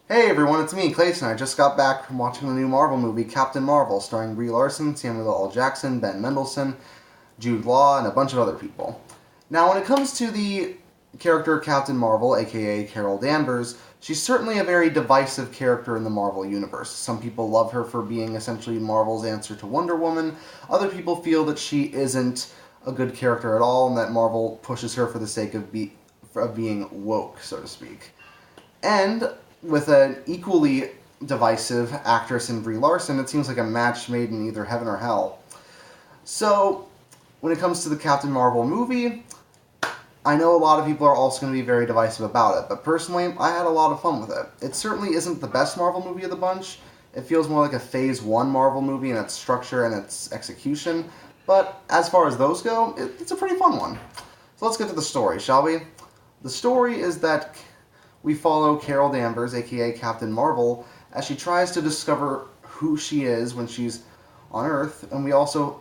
Hey everyone, it's me, Clayton. I just got back from watching the new Marvel movie, Captain Marvel, starring Brie Larson, Samuel L. Jackson, Ben Mendelsohn, Jude Law, and a bunch of other people. Now, when it comes to the character Captain Marvel, aka Carol Danvers, she's certainly a very divisive character in the Marvel universe. Some people love her for being essentially Marvel's answer to Wonder Woman. Other people feel that she isn't a good character at all, and that Marvel pushes her for the sake of being woke, so to speak. And with an equally divisive actress in Brie Larson, it seems like a match made in either heaven or hell. So, when it comes to the Captain Marvel movie, I know a lot of people are also going to be very divisive about it, but personally, I had a lot of fun with it. It certainly isn't the best Marvel movie of the bunch. It feels more like a Phase 1 Marvel movie in its structure and its execution, but as far as those go, it's a pretty fun one. So let's get to the story, shall we? The story is that we follow Carol Danvers, aka Captain Marvel, as she tries to discover who she is when she's on Earth, and we also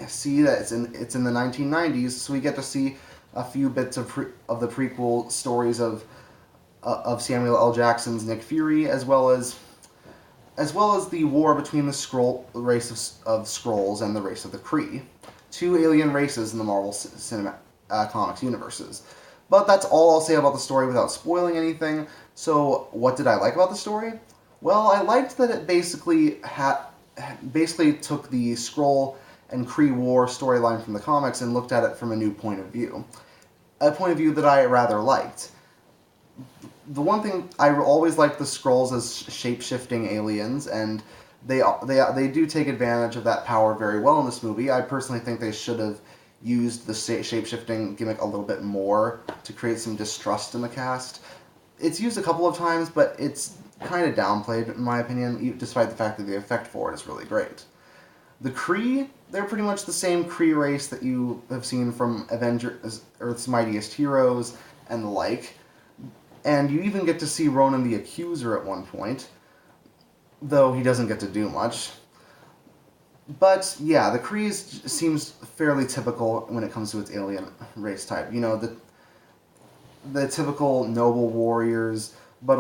see that it's in the 1990s, so we get to see a few bits of the prequel stories of Samuel L. Jackson's Nick Fury, as well as the war between the race of Skrulls and the race of the Kree, two alien races in the Marvel comics universes. But that's all I'll say about the story without spoiling anything. So, what did I like about the story? Well, I liked that it basically took the Skrull and Kree War storyline from the comics and looked at it from a new point of view. A point of view that I rather liked. The one thing I always liked the Skrulls as shape-shifting aliens, and they do take advantage of that power very well in this movie. I personally think they should have used the shape-shifting gimmick a little bit more to create some distrust in the cast. It's used a couple of times, but it's kind of downplayed in my opinion, despite the fact that the effect for it is really great. The Kree, they're pretty much the same Kree race that you have seen from Avengers, Earth's Mightiest Heroes, and the like. And you even get to see Ronan the Accuser at one point, though he doesn't get to do much. But yeah, the Kree seems fairly typical when it comes to its alien race type. You know, the typical noble warriors, but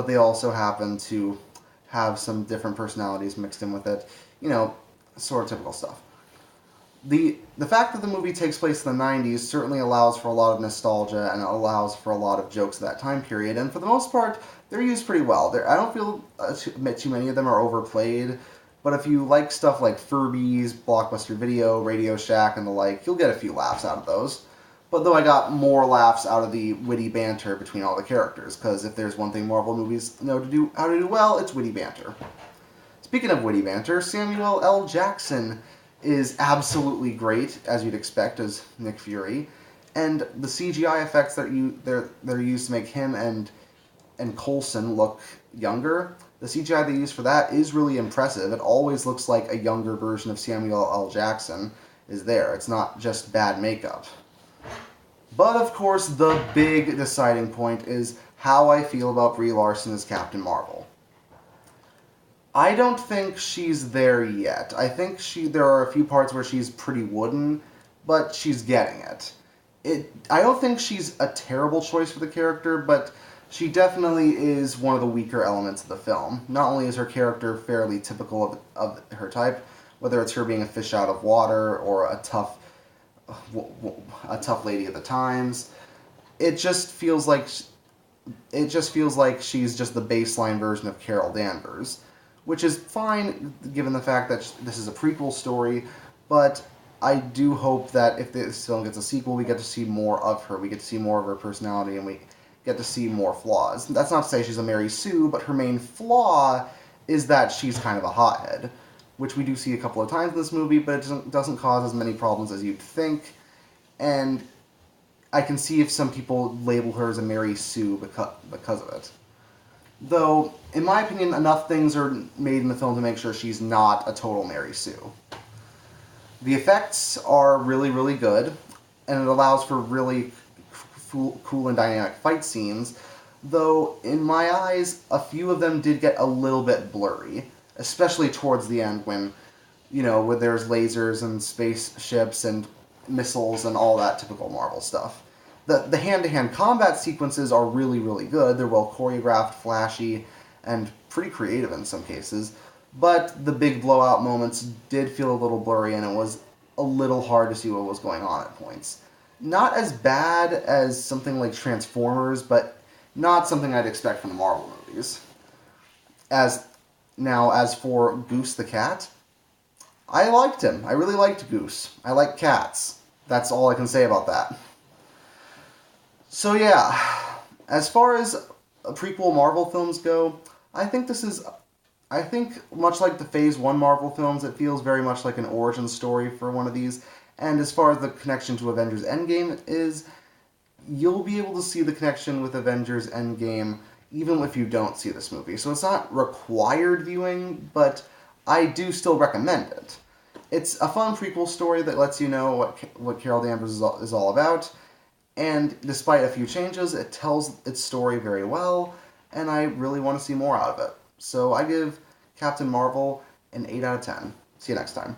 they also happen to have some different personalities mixed in with it. You know, sort of typical stuff. The fact that the movie takes place in the 90s certainly allows for a lot of nostalgia and allows for a lot of jokes of that time period, and for the most part, they're used pretty well. I don't feel too many of them are overplayed, but if you like stuff like Furbies, Blockbuster Video, Radio Shack, and the like, you'll get a few laughs out of those. But though I got more laughs out of the witty banter between all the characters, because if there's one thing Marvel movies know how to do well, it's witty banter. Speaking of witty banter, Samuel L. Jackson is absolutely great, as you'd expect, as Nick Fury, and the CGI effects they're used to make him and Coulson look younger. The CGI they use for that is really impressive. It always looks like a younger version of Samuel L. Jackson is there. It's not just bad makeup. But of course, the big deciding point is how I feel about Brie Larson as Captain Marvel. I don't think she's there yet. I think there are a few parts where she's pretty wooden, but she's getting it. I don't think she's a terrible choice for the character, but she definitely is one of the weaker elements of the film. Not only is her character fairly typical of her type, whether it's her being a fish out of water or a tough lady at the times, it just feels like she's just the baseline version of Carol Danvers, which is fine given the fact that this is a prequel story, but I do hope that if this film gets a sequel, we get to see more of her. We get to see more of her personality, and we get to see more flaws. That's not to say she's a Mary Sue, but her main flaw is that she's kind of a hothead, which we do see a couple of times in this movie, but it doesn't cause as many problems as you'd think. And I can see if some people label her as a Mary Sue because of it. Though, in my opinion, enough things are made in the film to make sure she's not a total Mary Sue. The effects are really, really good, and it allows for really cool and dynamic fight scenes, though, in my eyes, a few of them did get a little bit blurry, especially towards the end when, where there's lasers and spaceships and missiles and all that typical Marvel stuff. The hand-to-hand combat sequences are really, really good. They're well choreographed, flashy, and pretty creative in some cases. But the big blowout moments did feel a little blurry, and it was a little hard to see what was going on at points. Not as bad as something like Transformers, but not something I'd expect from the Marvel movies. As for Goose the cat, I liked him. I really liked Goose. I like cats. That's all I can say about that. So yeah, as far as prequel Marvel films go, I think this is I think, much like the Phase 1 Marvel films, it feels very much like an origin story for one of these. And as far as the connection to Avengers Endgame is, you'll be able to see the connection with Avengers Endgame even if you don't see this movie. So it's not required viewing, but I do still recommend it. It's a fun prequel story that lets you know what Carol Danvers is all about, and despite a few changes, it tells its story very well, and I really want to see more out of it. So I give Captain Marvel an 8 out of 10. See you next time.